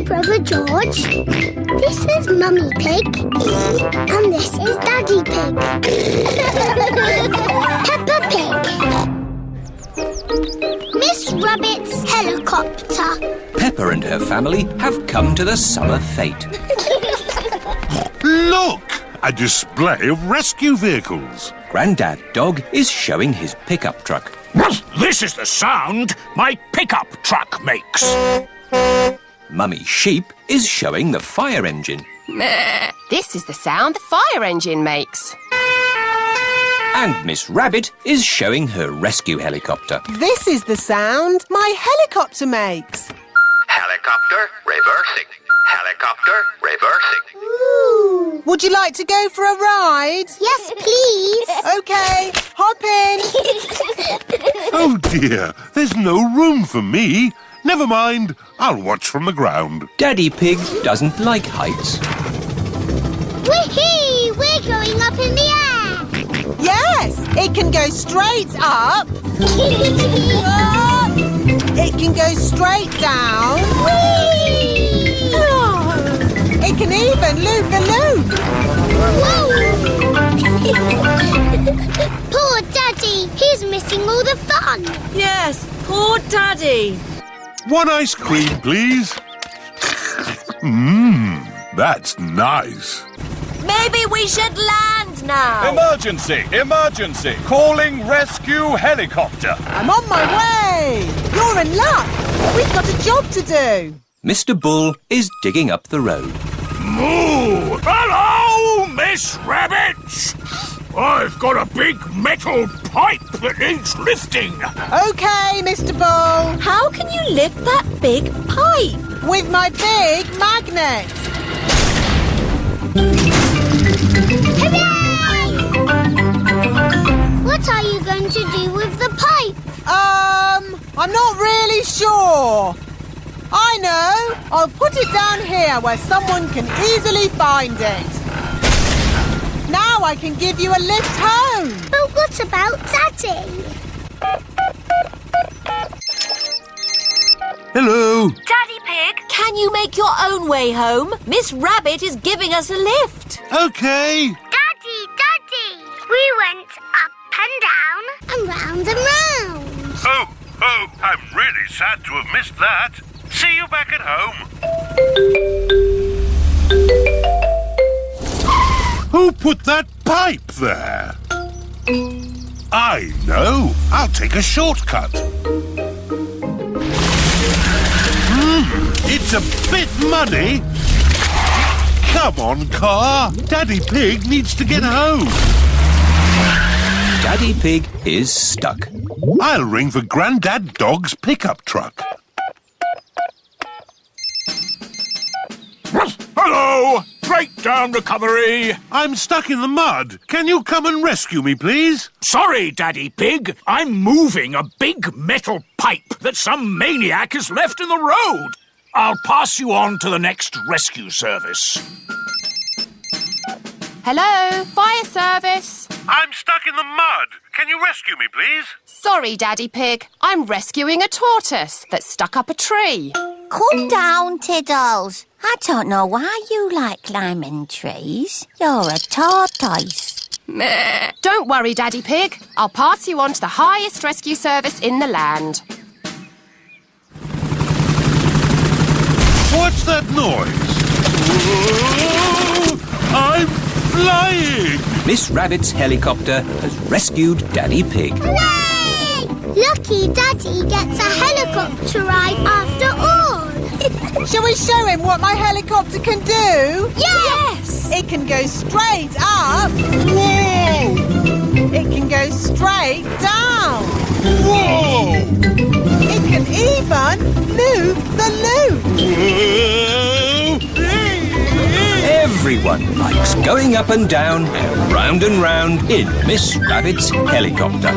Brother George. This is Mummy Pig. And this is Daddy Pig. Peppa Pig. Miss Rabbit's helicopter. Peppa and her family have come to the summer fete. Look! A display of rescue vehicles. Grandad Dog is showing his pickup truck. This is the sound my pickup truck makes. Mummy Sheep is showing the fire engine. This is the sound the fire engine makes. And Miss Rabbit is showing her rescue helicopter. This is the sound my helicopter makes. Helicopter reversing. Helicopter reversing. Ooh. Would you like to go for a ride? Yes, please. OK, hop in. Oh dear, there's no room for me. Never mind, I'll watch from the ground. Daddy Pig doesn't like heights. Whee! We're going up in the air. Yes, it can go straight up. It can go straight down. Whee! Oh, it can even loop the loop. Whoa! Poor Daddy, he's missing all the fun. Yes, poor Daddy. One ice cream, please. That's nice. Maybe we should land now. Emergency! Emergency! Calling rescue helicopter. I'm on my way. You're in luck. We've got a job to do. Mr. Bull is digging up the road. Moo! Hello, Miss Rabbit! I've got a big metal pipe that needs lifting. OK, Mr. Bull. How can you lift that big pipe? With my big magnet. Hooray! What are you going to do with the pipe? I'm not really sure. I know. I'll put it down here where someone can easily find it. Now I can give you a lift home. But what about Daddy? Hello. Daddy Pig, can you make your own way home? Miss Rabbit is giving us a lift. OK. Daddy! We went up and down and round and round. Oh, I'm really sad to have missed that. See you back at home. Who put that pipe there? I know. I'll take a shortcut. It's a bit muddy. Come on, car. Daddy Pig needs to get home. Daddy Pig is stuck. I'll ring for Grandad Dog's pickup truck. Hello! Breakdown recovery. I'm stuck in the mud. Can you come and rescue me, please? Sorry, Daddy Pig. I'm moving a big metal pipe that some maniac has left in the road. I'll pass you on to the next rescue service. Hello, fire service. I'm stuck in the mud. Can you rescue me, please? Sorry, Daddy Pig. I'm rescuing a tortoise that's stuck up a tree. Calm down, Tiddles. I don't know why you like climbing trees. You're a tortoise. Meh. Don't worry, Daddy Pig. I'll pass you on to the highest rescue service in the land. What's that noise? Whoa! I'm flying! Miss Rabbit's helicopter has rescued Daddy Pig. Hooray! Lucky Daddy gets a helicopter ride after all. Shall we show him what my helicopter can do? Yes! It can go straight up. Whoa! It can go straight down. Whoa! It can even loop the loop. Everyone likes going up and down and round in Miss Rabbit's helicopter.